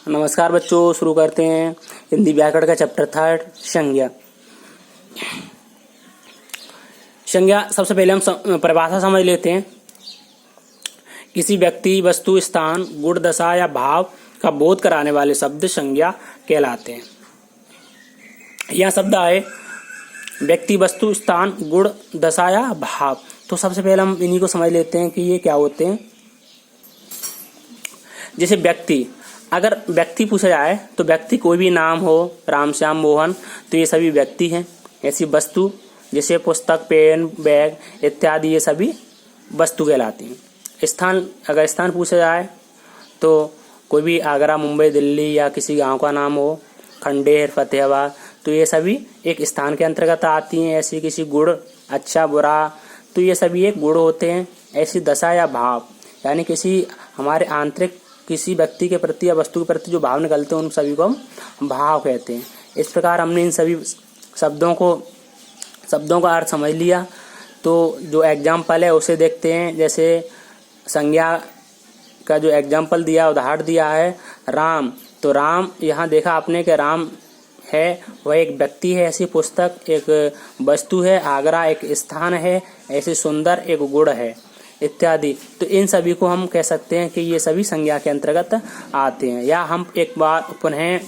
नमस्कार बच्चों, शुरू करते हैं हिंदी व्याकरण का चैप्टर 3 संज्ञा। संज्ञा सबसे पहले हम परिभाषा समझ लेते हैं। किसी व्यक्ति, वस्तु, स्थान, गुण, दशा या भाव का बोध कराने वाले शब्द संज्ञा कहलाते हैं। यह शब्द आए व्यक्ति, वस्तु, स्थान, गुण, दशा या भाव। तो सबसे पहले हम इन्हीं को समझ लेते हैं कि ये क्या होते हैं। जैसे व्यक्ति, अगर व्यक्ति पूछा जाए तो व्यक्ति कोई भी नाम हो, राम, श्याम, मोहन, तो ये सभी व्यक्ति हैं। ऐसी वस्तु जैसे पुस्तक, पेन, बैग इत्यादि, ये सभी वस्तु कहलाती हैं। स्थान, अगर स्थान पूछा जाए तो कोई भी आगरा, मुंबई, दिल्ली या किसी गांव का नाम हो, खंडेर, फतेहाबाद, तो ये सभी एक स्थान के अंतर्गत आती हैं। ऐसी किसी गुण, अच्छा, बुरा, तो ये सभी एक गुण होते हैं। ऐसी दशा या भाव, यानी किसी हमारे आंतरिक किसी व्यक्ति के प्रति या वस्तु के प्रति जो भाव निकलते हैं, उन सभी को हम भाव कहते हैं। इस प्रकार हमने इन सभी शब्दों का अर्थ समझ लिया। तो जो एग्जाम्पल है उसे देखते हैं। जैसे संज्ञा का जो एग्जाम्पल दिया, उदाहरण दिया है राम, तो राम यहाँ देखा आपने कि राम है वह एक व्यक्ति है, ऐसी पुस्तक एक वस्तु है, आगरा एक स्थान है, ऐसे सुंदर एक गुण है इत्यादि। तो इन सभी को हम कह सकते हैं कि ये सभी संज्ञा के अंतर्गत आते हैं। या हम एक बार पुनः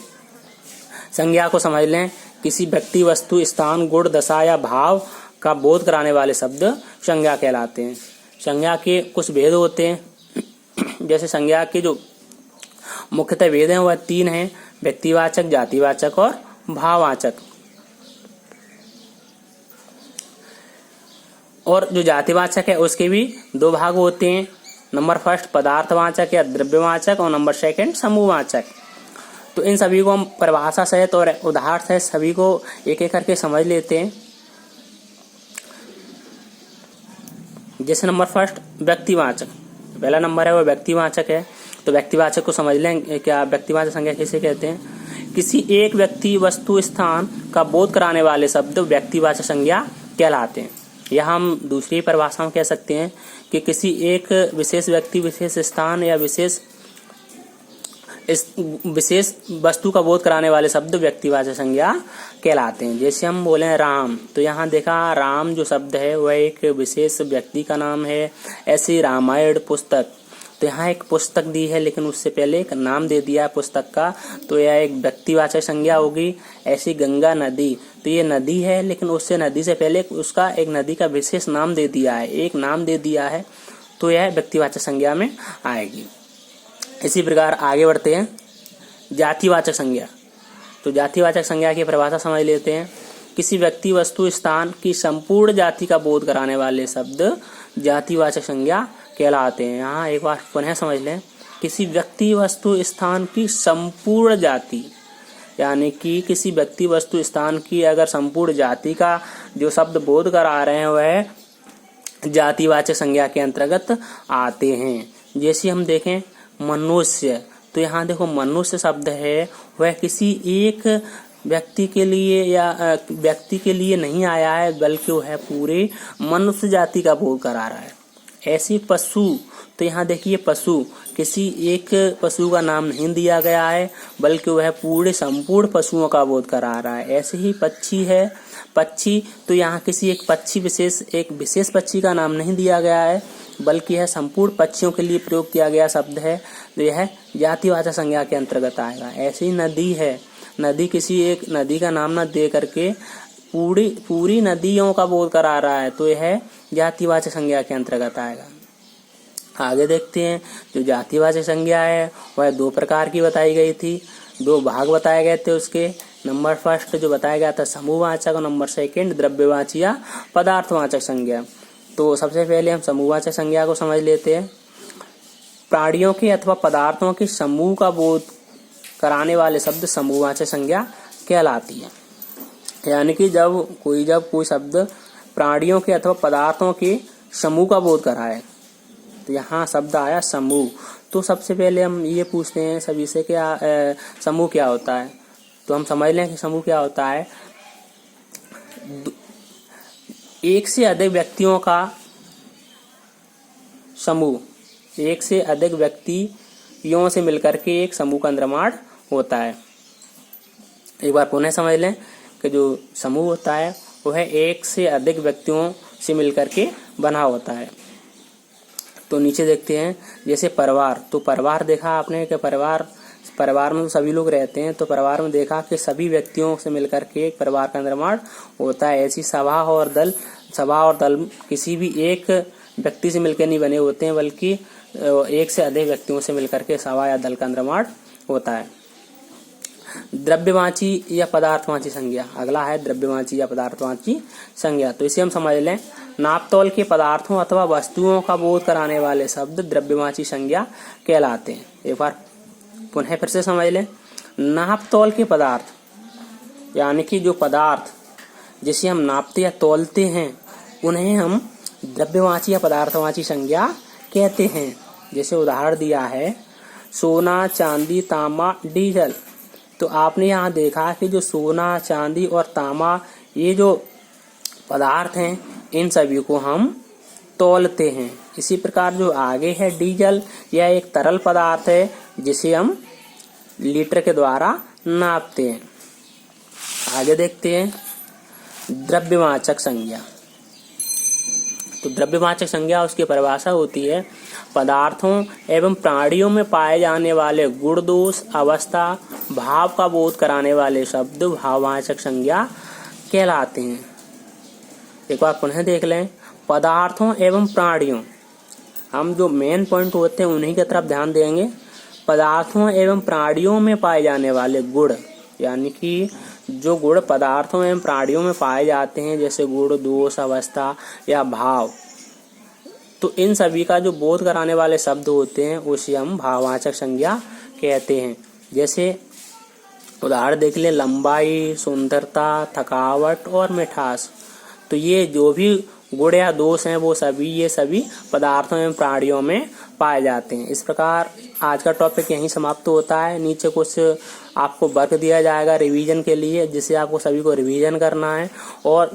संज्ञा को समझ लें। किसी व्यक्ति, वस्तु, स्थान, गुण, दशा या भाव का बोध कराने वाले शब्द संज्ञा कहलाते हैं। संज्ञा के कुछ भेद होते हैं। जैसे संज्ञा के जो मुख्यतः भेद हैं वह 3 हैं: व्यक्तिवाचक, जातिवाचक और भाववाचक। और जो जातिवाचक है उसके भी 2 भाग होते हैं। नंबर 1 पदार्थवाचक या द्रव्यवाचक और नंबर 2 समूहवाचक। तो इन सभी को हम परिभाषा सहित और उदाहरण सहित सभी को एक एक करके समझ लेते हैं। जैसे नंबर 1 व्यक्तिवाचक, पहला नंबर है वो व्यक्तिवाचक है। तो व्यक्तिवाचक को समझ लें। क्या व्यक्तिवाचक संज्ञा किसे कहते हैं? किसी एक व्यक्ति, वस्तु, स्थान का बोध कराने वाले शब्द व्यक्तिवाचक संज्ञा कहलाते हैं। या हम दूसरी परिभाषा में कह सकते हैं कि किसी एक विशेष व्यक्ति, विशेष स्थान या विशेष वस्तु का बोध कराने वाले शब्द व्यक्तिवाचक संज्ञा कहलाते हैं। जैसे हम बोले राम, तो यहाँ देखा राम जो शब्द है वह एक विशेष व्यक्ति का नाम है। ऐसी रामायण पुस्तक, तो यहाँ एक पुस्तक दी है लेकिन उससे पहले एक नाम दे दिया पुस्तक का, तो यह एक व्यक्तिवाचक संज्ञा होगी। ऐसी गंगा नदी, तो ये नदी है लेकिन उससे नदी से पहले उसका एक नदी का विशेष नाम दे दिया है, एक नाम दे दिया है, तो यह व्यक्तिवाचक संज्ञा में आएगी। इसी प्रकार आगे बढ़ते हैं जातिवाचक संज्ञा। तो जातिवाचक संज्ञा की परिभाषा समझ लेते हैं। किसी व्यक्ति, वस्तु, स्थान की संपूर्ण जाति का बोध कराने वाले शब्द जातिवाचक संज्ञा कहलाते हैं। यहाँ एक बार पुनः समझ लें। किसी व्यक्ति, वस्तु, स्थान की संपूर्ण जाति, यानी कि किसी व्यक्ति, वस्तु, स्थान की अगर संपूर्ण जाति का जो शब्द बोध करा रहे हैं वह जातिवाचक संज्ञा के अंतर्गत आते हैं। जैसे हम देखें मनुष्य, तो यहाँ देखो मनुष्य शब्द है वह किसी एक व्यक्ति के लिए या व्यक्ति के लिए नहीं आया है, बल्कि वह पूरे मनुष्य जाति का बोध करा रहा है। ऐसी पशु, तो यहाँ देखिए पशु, किसी एक पशु का नाम नहीं दिया गया है बल्कि वह पूरे संपूर्ण पशुओं का बोध करा रहा है। ऐसे ही पक्षी है, पक्षी, तो यहाँ किसी एक पक्षी एक विशेष पक्षी का नाम नहीं दिया गया है बल्कि यह संपूर्ण पक्षियों के लिए प्रयोग किया गया शब्द है, तो यह जातिवाचक संज्ञा के अंतर्गत आएगा। ऐसी नदी है, नदी किसी एक नदी का नाम न दे करके पूरी नदियों का बोध करा रहा है, तो यह जातिवाचक संज्ञा के अंतर्गत आएगा। आगे देखते हैं। जो जातिवाचक संज्ञा है वह 2 प्रकार की बताई गई थी, 2 भाग बताए गए थे उसके। नंबर 1 जो बताया गया था समूहवाचक और नंबर 2 द्रव्यवाचक या पदार्थवाचक संज्ञा। तो सबसे पहले हम समूहवाचक संज्ञा को समझ लेते हैं। प्राणियों के अथवा पदार्थों के समूह का बोध कराने वाले शब्द समूहवाचक संज्ञा कहलाती है। यानी कि जब कोई शब्द प्राणियों के अथवा पदार्थों के समूह का बोध कराए, तो यहाँ शब्द आया समूह। तो सबसे पहले हम ये पूछते हैं सभी से क्या समूह क्या होता है। तो हम समझ लें कि समूह क्या होता है। एक से अधिक व्यक्तियों का समूह, एक से अधिक व्यक्ति व्यक्तियों से मिलकर के एक समूह का निर्माण होता है। एक बार पुनः समझ लें कि जो समूह होता है वह एक से अधिक व्यक्तियों से मिलकर के बना होता है। तो नीचे देखते हैं जैसे परिवार, तो परिवार देखा आपने कि परिवार में सभी लोग रहते हैं, तो परिवार में देखा कि सभी व्यक्तियों से मिलकर के एक परिवार का निर्माण होता है। ऐसी सभा और दल किसी भी एक व्यक्ति से मिलकर नहीं बने होते हैं, बल्कि एक से अधिक व्यक्तियों से मिलकर के सभा या दल का निर्माण होता है। द्रव्यवाची या पदार्थवाची संज्ञा, अगला है द्रव्यवाची या पदार्थवाची संज्ञा। तो इसे हम समझ लें, नापतोल के पदार्थों अथवा वस्तुओं का बोध कराने वाले शब्द द्रव्यवाची संज्ञा कहलाते हैं। एक बार पुनः फिर से समझ लें, नापतोल के पदार्थ यानी कि जो पदार्थ जिसे हम नापते या तोलते हैं उन्हें हम द्रव्यवाची या पदार्थवाची संज्ञा कहते हैं। जैसे उदाहरण दिया है सोना, चांदी, तांबा, डीजल। तो आपने यहाँ देखा कि जो सोना, चांदी और तांबा ये जो पदार्थ हैं इन सभी को हम तौलते हैं। इसी प्रकार जो आगे है डीजल, यह एक तरल पदार्थ है जिसे हम लीटर के द्वारा नापते हैं। आगे देखते हैं द्रव्यवाचक संज्ञा। तो द्रव्यवाचक संज्ञा उसकी परिभाषा होती है पदार्थों एवं प्राणियों में पाए जाने वाले गुण, दोष, अवस्था, भाव का बोध कराने वाले शब्द भाववाचक संज्ञा कहलाते हैं। एक बार पुनः देख लें, पदार्थों एवं प्राणियों, हम जो मेन पॉइंट होते हैं उन्हीं की तरफ ध्यान देंगे। पदार्थों एवं प्राणियों में पाए जाने वाले गुण, यानी कि जो गुण पदार्थों एवं प्राणियों में पाए जाते हैं, जैसे गुण, दोष, अवस्था या भाव, तो इन सभी का जो बोध कराने वाले शब्द होते हैं उसे हम भाववाचक संज्ञा कहते हैं। जैसे उदाहरण देख लें, लंबाई, सुंदरता, थकावट और मिठास। तो ये जो भी गुण या दोष हैं वो ये सभी पदार्थों एवं प्राणियों में पाए जाते हैं। इस प्रकार आज का टॉपिक यहीं समाप्त होता है। नीचे कुछ आपको वर्क दिया जाएगा रिवीजन के लिए, जिसे आपको सभी को रिवीजन करना है। और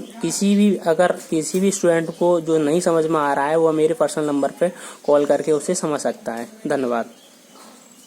अगर किसी भी स्टूडेंट को जो नहीं समझ में आ रहा है वो मेरे पर्सनल नंबर पे कॉल करके उसे समझ सकता है। धन्यवाद।